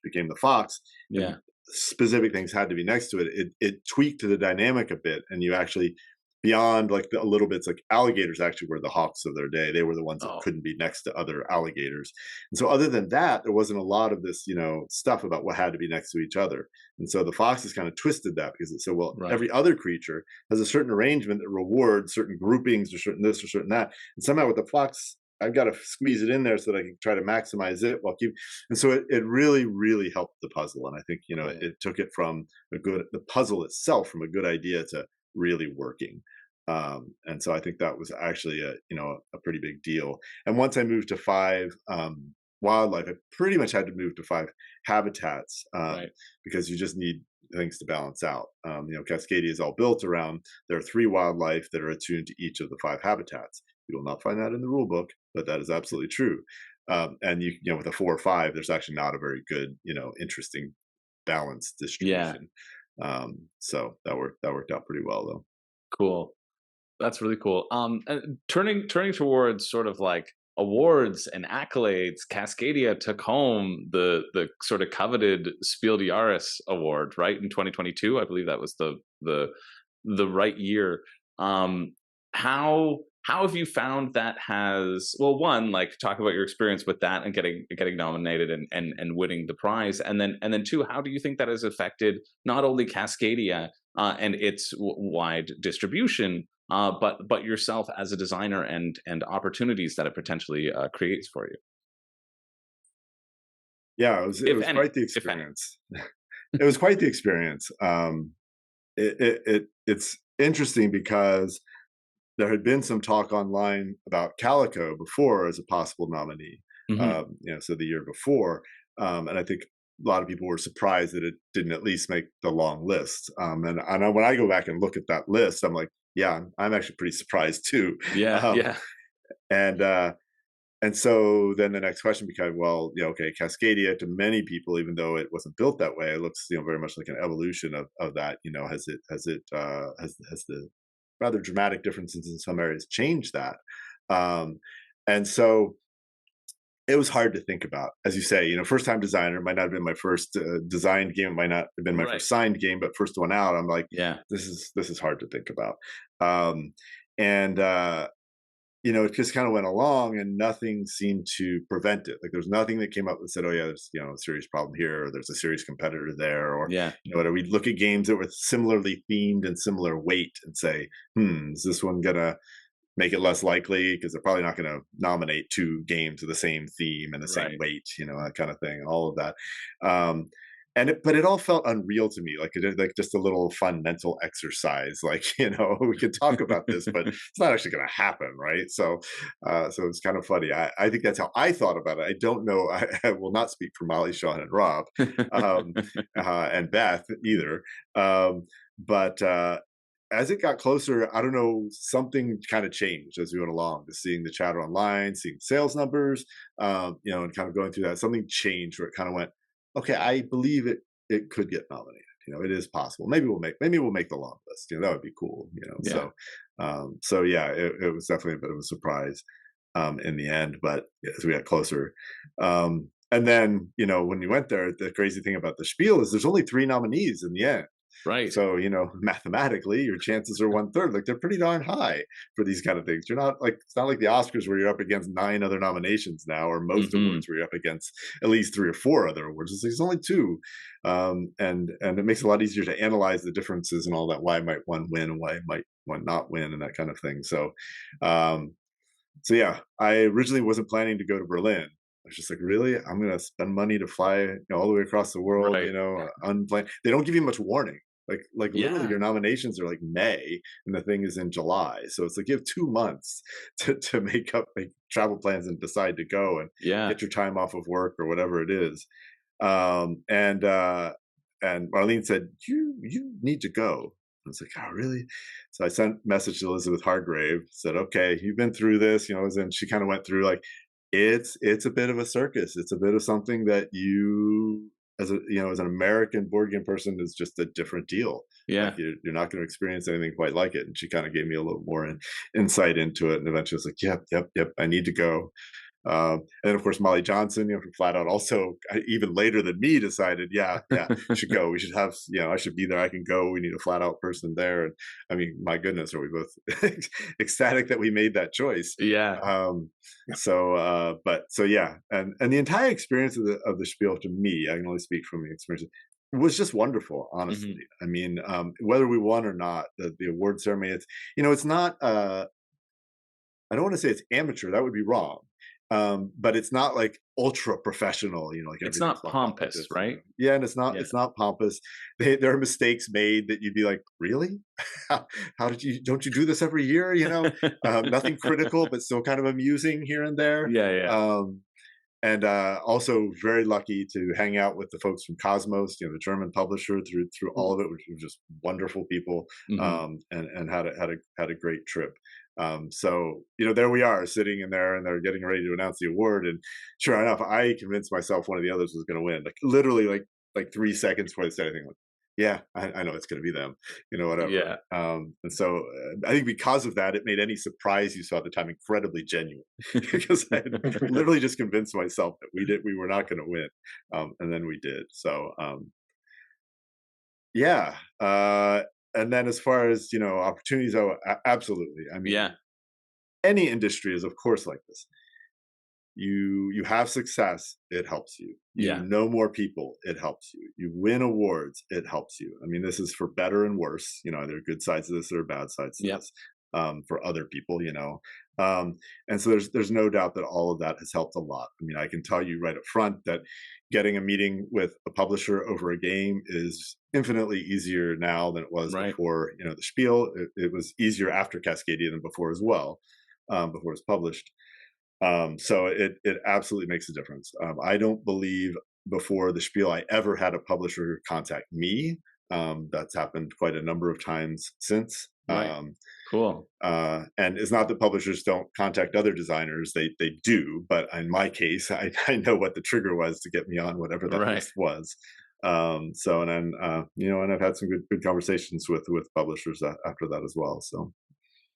became the fox, and Yeah. specific things had to be next to it. It tweaked the dynamic a bit, and you actually, beyond like the little bits, like alligators actually were the hawks of their day. They were the ones that Oh, couldn't be next to other alligators. And so other than that, there wasn't a lot of this, stuff about what had to be next to each other. And so the foxes kind of twisted that, because it said, well, right. every other creature has a certain arrangement that rewards certain groupings or certain this or certain that. And somehow with the fox, I've got to squeeze it in there so that I can try to maximize it while keep. And so it really, really helped the puzzle. And I think, Cool. it took it from the puzzle itself from a good idea to really working. And so I think that was actually a pretty big deal. And once I moved to 5 wildlife, I pretty much had to move to 5 habitats, Right. because you just need things to balance out. Cascadia is all built around, there are 3 wildlife that are attuned to each of the 5 habitats. You will not find that in the rule book, but that is absolutely true. And with a 4 or 5, there's actually not a very good, interesting balanced Yeah. distribution. So that worked out pretty well though. Cool. That's really cool. And turning towards sort of like awards and accolades, Cascadia took home the sort of coveted Spiel des Jahres award, right, in 2022. I believe that was the right year. How have you found that has, well, one, like talk about your experience with that and getting nominated and winning the prize, and then two, how do you think that has affected not only Cascadia and its wide distribution, but yourself as a designer and opportunities that it potentially creates for you, Yeah, it if was any, quite the if any. experience. It was quite the experience. It's interesting because there had been some talk online about Calico before as a possible nominee. Hmm. So the year before, and I think a lot of people were surprised that it didn't at least make the long list. When I go back and look at that list, I'm like, yeah, I'm actually pretty surprised too. Yeah, Um, yeah, and and so then the next question became, well, okay, Cascadia to many people, even though it wasn't built that way, it looks, very much like an evolution of that. Has the rather dramatic differences in some areas changed that? Um, and so it was hard to think about, as you say. First time designer, might not have been my first designed game, it might not have been my right, first signed game, but first one out. I'm like, yeah, this is hard to think about. And it just kind of went along, and nothing seemed to prevent it. Like there's nothing that came up that said, oh yeah, there's a serious problem here, or there's a serious competitor there, or yeah, we'd look at games that were similarly themed and similar weight and say, is this one gonna make it less likely, because they're probably not going to nominate 2 games of the same theme and the same right, weight, that kind of thing, and all of that. But it all felt unreal to me, like like just a little fun mental exercise. Like, we could talk about this, but it's not actually going to happen, right? So it's kind of funny. I think that's how I thought about it. I don't know. I will not speak for Molly, Sean, and Rob, um, and Beth either. But as it got closer, I don't know, something kind of changed as we went along. Just seeing the chatter online, seeing sales numbers, and kind of going through that, something changed where it kind of went, okay, I believe it could get nominated. It is possible. Maybe we'll make the long list. That would be cool. yeah, So yeah, it was definitely a bit of a surprise in the end. But as we got closer, and then when you went there, the crazy thing about the Spiel is there's only 3 nominees in the end. right, So, mathematically, your chances are 1/3. Like they're pretty darn high for these kind of things. You're not like, it's not like the Oscars where you're up against 9 other nominations now, or most hmm, awards where you're up against at least 3 or 4 other awards. It's only 2, and it makes it a lot easier to analyze the differences and all that. Why might one win and why might one not win, and that kind of thing. Um, so yeah, I originally wasn't planning to go to Berlin. was just like, really? I'm gonna spend money to fly, all the way across the world, Right. unplanned. They don't give you much warning. Like literally, Yeah. your nominations are like May, and the thing is in July. So it's like you have 2 months to make travel plans and decide to go and Yeah. get your time off of work or whatever it is. Um, and and Marlene said, you need to go. I was like, oh, really? So I sent a message to Elizabeth Hargrave, said, okay, you've been through this, and she kind of went through like, it's a bit of a circus. It's a bit of something that you, as an American board game person, is just a different deal. Like Yeah. you're not going to experience anything quite like it. And she kind of gave me a little more insight into it. And eventually I was like, yep, I need to go. And then of course Molly Johnson, from Flatout, also even later than me decided, yeah, should go. We should have, I should be there. I can go. We need a Flatout person there. And I mean, my goodness, are we both ecstatic that we made that choice? Yeah. So yeah, and the entire experience of the Spiel, to me, I can only speak from the experience, was just wonderful. Honestly, Mhm. I mean, whether we won or not, the award ceremony, it's not. I don't want to say it's amateur. That would be wrong. But it's not like ultra professional, like It's everything's not locked up like pompous, this. right? Yeah, and it's not Yeah. it's not pompous. There are mistakes made that you'd be like, really? How did you? Don't you do this every year? Nothing critical, but still kind of amusing here and there. Yeah, yeah. And also very lucky to hang out with the folks from Cosmos, the German publisher, through all of it, which were just wonderful people, Mhm. and had a great trip. So there we are sitting in there, and they're getting ready to announce the award, and sure enough, I convinced myself one of the others was going to win, like literally like 3 seconds before they said anything. Like, yeah, I know it's going to be them, whatever. Yeah. And so I think because of that, it made any surprise you saw at the time incredibly genuine, because I had literally just convinced myself that we were not going to win, and then we did. So yeah. And then as far as opportunities, absolutely. I mean, Yeah. any industry is of course like this. You have success, it helps you. You Yeah. know more people, it helps you. You win awards, it helps you. I mean, this is for better and worse. There are good sides to this, there are bad sides to Yep. this, for other people. And so there's no doubt that all of that has helped a lot. I mean, I can tell you right up front that getting a meeting with a publisher over a game is infinitely easier now than it was Right. before. The Spiel, it was easier after Cascadia than before as well, before it was published. So it absolutely makes a difference. I don't believe before the Spiel I ever had a publisher contact me. That's happened quite a number of times since. Right. Cool. And it's not that publishers don't contact other designers; they do. But in my case, I know what the trigger was to get me on whatever that Right. list was. So and then and I've had some good conversations with publishers after that as well. So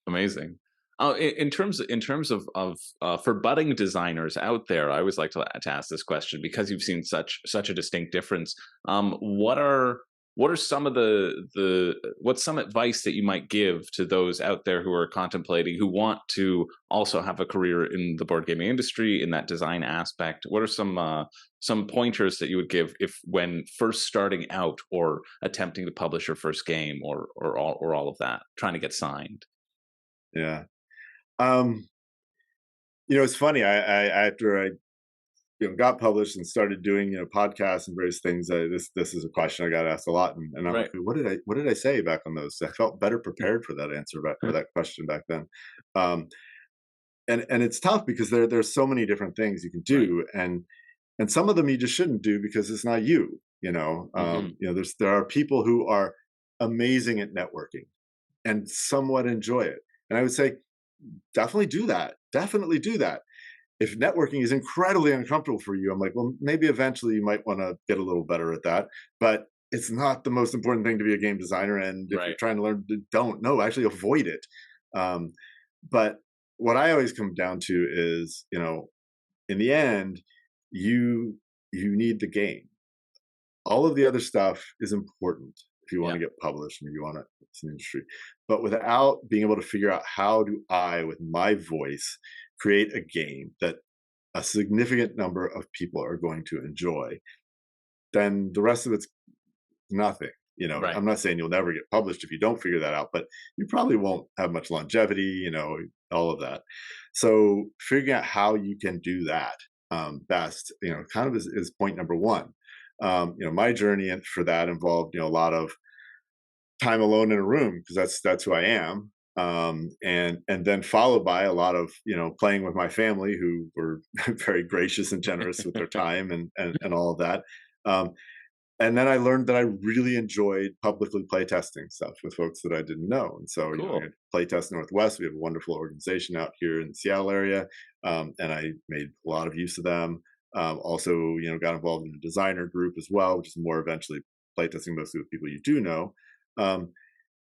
Amazing. Oh, in terms of for budding designers out there, I always like to ask this question because you've seen such a distinct difference. What are some of what's some advice that you might give to those out there who are contemplating, who want to also have a career in the board gaming industry in that design aspect? What are some pointers that you would give if when first starting out or attempting to publish your first game or all of that, trying to get signed? yeah. Um, it's funny. I after I got published and started doing podcasts and various things. This is a question I got asked a lot, and I'm Right. like, what did I say back on those? I felt better prepared for that answer back for that question back then. Um, and it's tough because there's so many different things you can Right. do, and some of them you just shouldn't do because it's not you. Hmm. There are people who are amazing at networking and somewhat enjoy it, and I would say definitely do that. Definitely do that. If networking is incredibly uncomfortable for you, I'm like, well, maybe eventually you might want to get a little better at that. But it's not the most important thing to be a game designer. And if you're Right. trying to learn, don't, no, actually avoid it. Um, but what I always come down to is, in the end, you need the game. All of the other stuff is important if you want Yeah. to get published and if you want to, it's an industry. But without being able to figure out how do I, with my voice, create a game that a significant number of people are going to enjoy, then the rest of it's nothing. Right. I'm not saying you'll never get published if you don't figure that out, but you probably won't have much longevity, all of that. So figuring out how you can do that best, kind of is point number one. My journey for that involved, a lot of time alone in a room because that's who I am. And then followed by a lot of playing with my family who were very gracious and generous with their time and all of that. Um, and then I learned that I really enjoyed publicly playtesting stuff with folks that I didn't know. And so, Cool. at Playtest Northwest, we have a wonderful organization out here in the Seattle area, and I made a lot of use of them. Also, got involved in a designer group as well, which is more eventually playtesting mostly with people you do know. Um,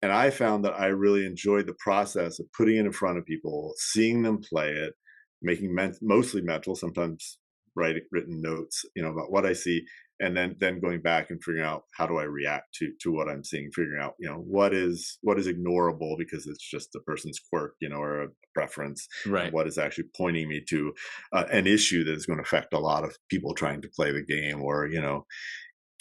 and I found that I really enjoyed the process of putting it in front of people, seeing them play it, making mostly mental, sometimes written notes, about what I see, and then going back and figuring out how do I react to what I'm seeing, figuring out, what is ignorable because it's just a person's quirk, or a preference, and Right. what is actually pointing me to an issue that is going to affect a lot of people trying to play the game, or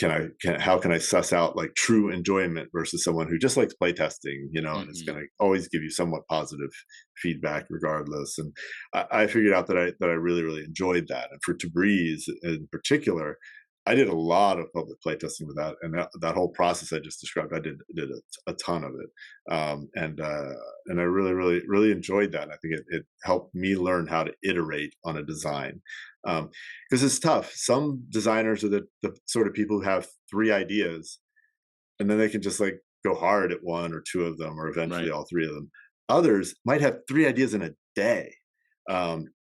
how can I suss out like true enjoyment versus someone who just likes playtesting, and is going to always give you somewhat positive feedback regardless. And I figured out that I really, really enjoyed that. And for Tabriz in particular, I did a lot of public playtesting with that, and that whole process I just described, I did a ton of it, and I really, really, really enjoyed that. I think it helped me learn how to iterate on a design, because it's tough. Some designers are the sort of people who have 3 ideas, and then they can just like go hard at 1 or 2 of them, or eventually Right. all 3 of them. Others might have 3 ideas in a day.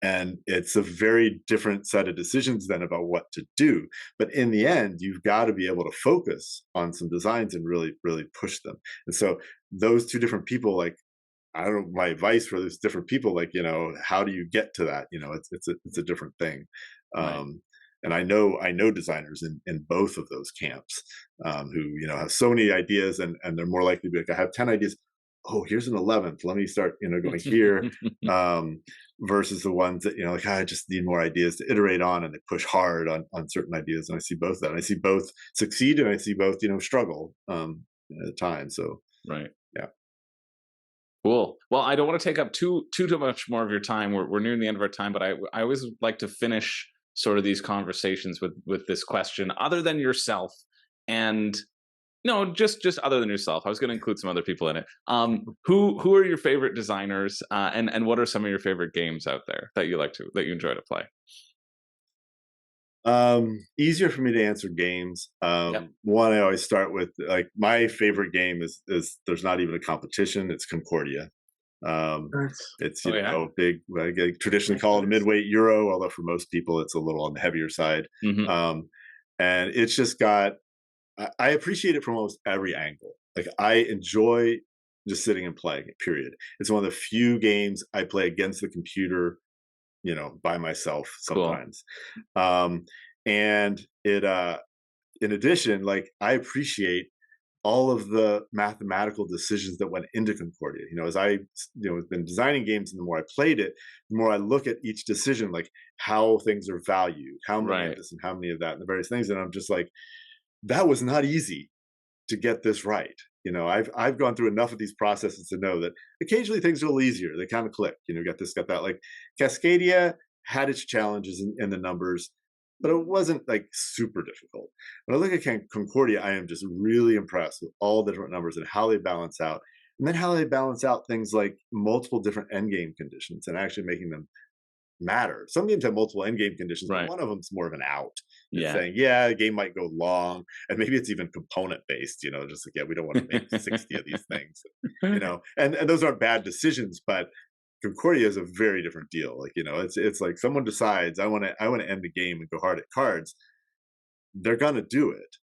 And it's a very different set of decisions then about what to do. But in the end, you've got to be able to focus on some designs and really, really push them. And so those 2 different people, like, I don't know, my advice for those different people, like, how do you get to that? It's a different thing. Right. And I know designers in both of those camps, who have so many ideas, and they're more likely to be like, I have 10 ideas. Oh, here's an 11th. Let me start, going here, versus the ones that like, I just need more ideas to iterate on, and they push hard on certain ideas. And I see both that. And I see both succeed, and I see both struggle at times. So Right. yeah. Cool. Well, I don't want to take up too much more of your time. We're nearing the end of our time, but I always like to finish sort of these conversations with this question. Other than yourself, and no, just other than yourself, I was going to include some other people in it. Who are your favorite designers, and what are some of your favorite games out there that you enjoy to play? Easier for me to answer games. Yep. One, I always start with, like, my favorite game is there's not even a competition. It's Concordia. Nice. It's Oh yeah. big, I traditionally called a midweight Euro, although for most people it's a little on the heavier side. Hmm. Um, and it's just got, I appreciate it from almost every angle. Like, I enjoy just sitting and playing it, period. It's one of the few games I play against the computer, by myself Cool. sometimes. Um, and in addition, like, I appreciate all of the mathematical decisions that went into Concordia. As I, have been designing games, and the more I played it, the more I look at each decision, like how things are valued, how many of Right. this and how many of that, and the various things. And I'm just like, that was not easy to get this right. I've gone through enough of these processes to know that occasionally things are a little easier. They kind of click. Got this, got that. Like, Cascadia had its challenges in the numbers, but it wasn't like super difficult. When I look at Concordia, I am just really impressed with all the different numbers and how they balance out, and then how they balance out things like multiple different endgame conditions and actually making them matter. Some games have multiple end game conditions, but Right. one of them's more of an out. It's Yeah. saying, yeah, the game might go long, and maybe it's even component based. Just like, yeah, we don't want to make 60 of these things. And those aren't bad decisions, but Concordia is a very different deal. Like, it's like someone decides, I want to end the game and go hard at cards. They're gonna do it,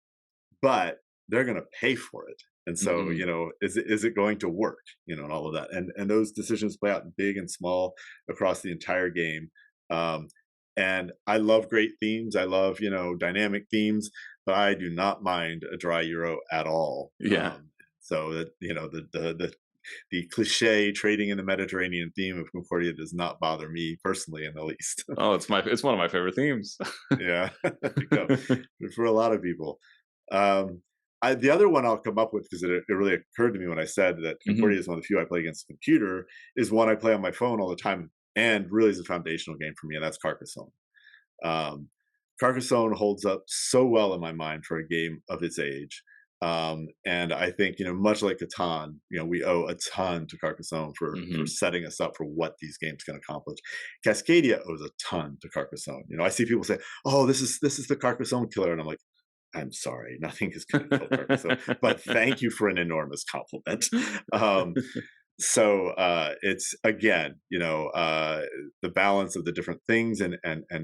but they're gonna pay for it. And so, Mhm. is it going to work? And all of that. And those decisions play out big and small across the entire game. Um, and I love great themes. I love, dynamic themes, but I do not mind a dry Euro at all. Yeah. So that, the cliche trading in the Mediterranean theme of Concordia does not bother me personally in the least. Oh, it's one of my favorite themes. Yeah. There you go. For a lot of people. Um, the other one I'll come up with, because it really occurred to me when I said that Mhm. Concordia is one of the few I play against the computer, is one I play on my phone all the time, and really is a foundational game for me, and that's Carcassonne. Carcassonne holds up so well in my mind for a game of its age. And I think, much like Catan, we owe a ton to Carcassonne for setting us up for what these games can accomplish. Cascadia owes a ton to Carcassonne. I see people say, "Oh, this is the Carcassonne killer," and I'm like, I'm sorry, nothing is going to kill Carcassonne, but thank you for an enormous compliment. So it's again, the balance of the different things, and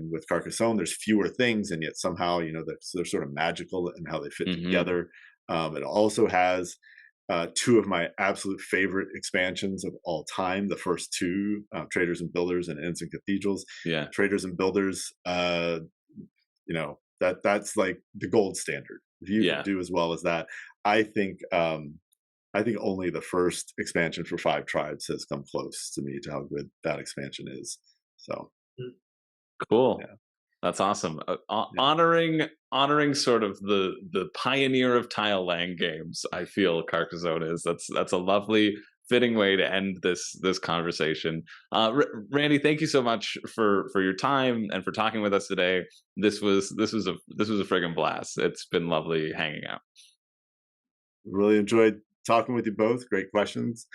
with Carcassonne, there's fewer things, and yet somehow, they're sort of magical in how they fit together. It also has two of my absolute favorite expansions of all time. The first two, Traders and Builders and Inns and Cathedrals. Yeah, Traders and Builders, that's like the gold standard. If you can do as well as that, I think only the first expansion for 5 Tribes has come close to me to how good that expansion is. So cool. Yeah. That's awesome. Honoring sort of the pioneer of tile land games, I feel Carcassonne is. That's a lovely, fitting way to end this conversation. Randy, thank you so much for your time and for talking with us today. This was a friggin' blast. It's been lovely hanging out. Really enjoyed talking with you both. Great questions.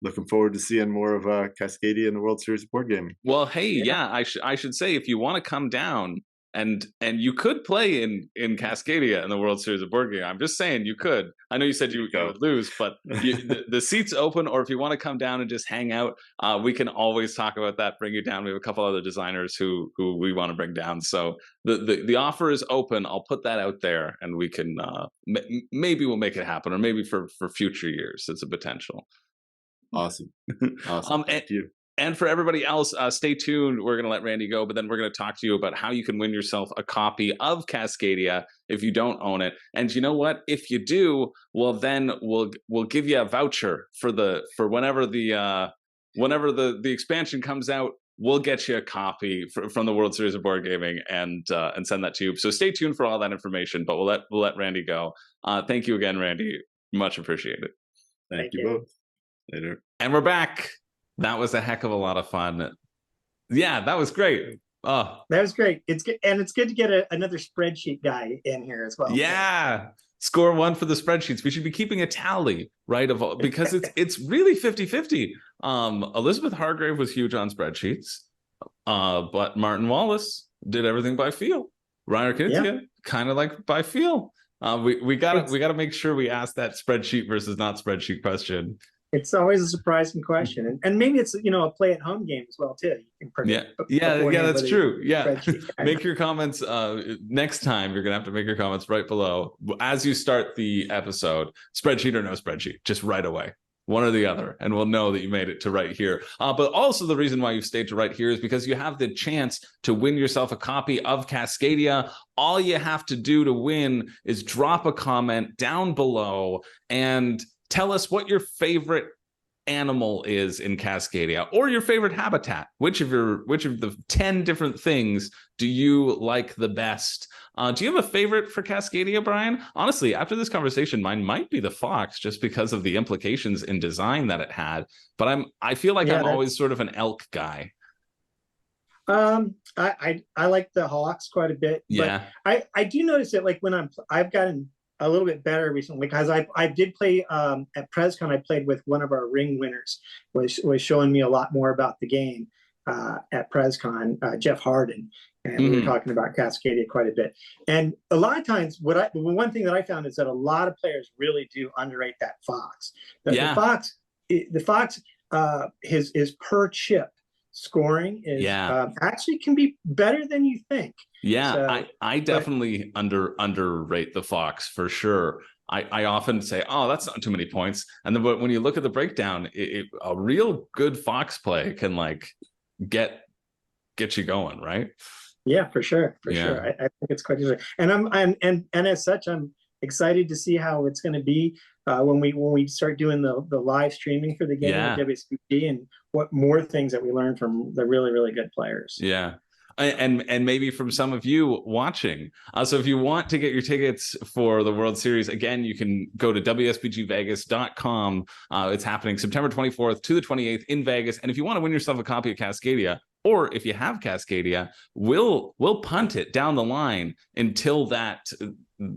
Looking forward to seeing more of Cascadia in the World Series of Board Gaming. Well, hey, I should say, if you want to come down and you could play in Cascadia in the World Series of Board Gaming. I'm just saying you could. I know you said you would lose, but the seat's open. Or if you want to come down and just hang out, we can always talk about that. Bring you down. We have a couple other designers who we want to bring down. So the offer is open. I'll put that out there, and we can maybe we'll make it happen, or maybe for future years, it's a potential. Awesome. Thank you. And for everybody else, stay tuned. We're going to let Randy go, but then we're going to talk to you about how you can win yourself a copy of Cascadia if you don't own it. And you know what? If you do, well, then we'll give you a voucher for whenever the expansion comes out. We'll get you a copy from the World Series of Board Gaming and send that to you. So stay tuned for all that information. But we'll let Randy go. Thank you again, Randy. Much appreciated. Thank you both. Later. And we're back. That was a heck of a lot of fun. Yeah, that was great. Oh, that was great. It's good, and it's good to get another spreadsheet guy in here as well. Yeah, score 1 for the spreadsheets. We should be keeping a tally, right? Because it's really 50-50. Elizabeth Hargrave was huge on spreadsheets, but Martin Wallace did everything by feel. Reiner Knizia kind of like by feel. We gotta make sure we ask that spreadsheet versus not spreadsheet question. It's always a surprising question, and maybe it's a play at home game as well too. You can that's true. Yeah, make your comments next time. You're gonna have to make your comments right below as you start the episode. Spreadsheet or no spreadsheet, just right away, one or the other, and we'll know that you made it to right here. But also the reason why you've stayed to right here is because you have the chance to win yourself a copy of Cascadia. All you have to do to win is drop a comment down below and tell us what your favorite animal is in Cascadia, or your favorite habitat. Which of the 10 different things do you like the best? Do you have a favorite for Cascadia, Brian? Honestly, after this conversation, mine might be the fox, just because of the implications in design that it had. But I feel like I'm always sort of an elk guy. I like the hawks quite a bit. Yeah. But I do notice that, like, when I've gotten a little bit better recently, because I did play at PresCon. I played with one of our ring winners, was showing me a lot more about the game at PresCon, Jeff Harden, and we were talking about Cascadia quite a bit. And a lot of times, one thing that I found is that a lot of players really do underrate that fox. The fox, his per chip scoring is actually can be better than you think. Yeah, so, I definitely underrate the fox for sure. I often say, oh, that's not too many points. And then when you look at the breakdown, a real good fox play can like get you going, right? Yeah, for sure. Sure. I think it's quite interesting. And as such, I'm excited to see how it's going to be when we start doing the live streaming for the game at WSBG, and what more things that we learn from the really, really good players. Yeah. And maybe from some of you watching. So if you want to get your tickets for the World Series, again, you can go to WSBGVegas.com. It's happening September 24th to the 28th in Vegas. And if you want to win yourself a copy of Cascadia, Or if you have Cascadia, we'll punt it down the line until that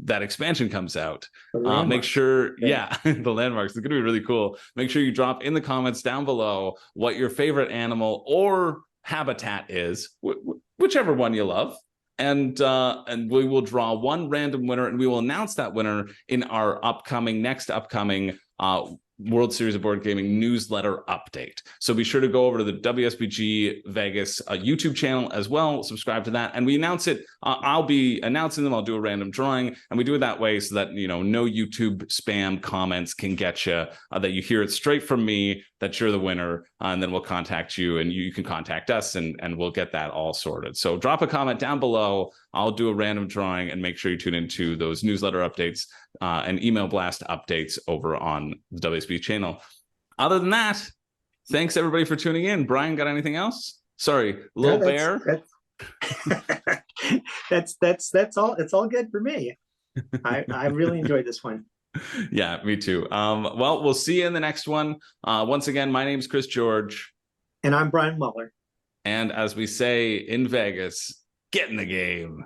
expansion comes out. Make sure, the landmarks, it's going to be really cool. Make sure you drop in the comments down below what your favorite animal or habitat is, whichever one you love. And we will draw one random winner, and we will announce that winner in our next upcoming World Series of Board Gaming newsletter update. So be sure to go over to the WSBG Vegas YouTube channel as well. Subscribe to that, and we announce it. I'll be announcing them. I'll do a random drawing, and we do it that way so that no YouTube spam comments can get you. That you hear it straight from me that you're the winner, and then we'll contact you, and you can contact us, and we'll get that all sorted. So drop a comment down below. I'll do a random drawing, and make sure you tune into those newsletter updates and email blast updates over on the WSB channel. Other than that, thanks everybody for tuning in. Brian, got anything else? Sorry, Lil Bear. That's all. It's all good for me. I really enjoyed this one. Yeah, me too. Well, we'll see you in the next one. Once again, my name's Chris George. And I'm Brian Muller. And as we say in Vegas, get in the game.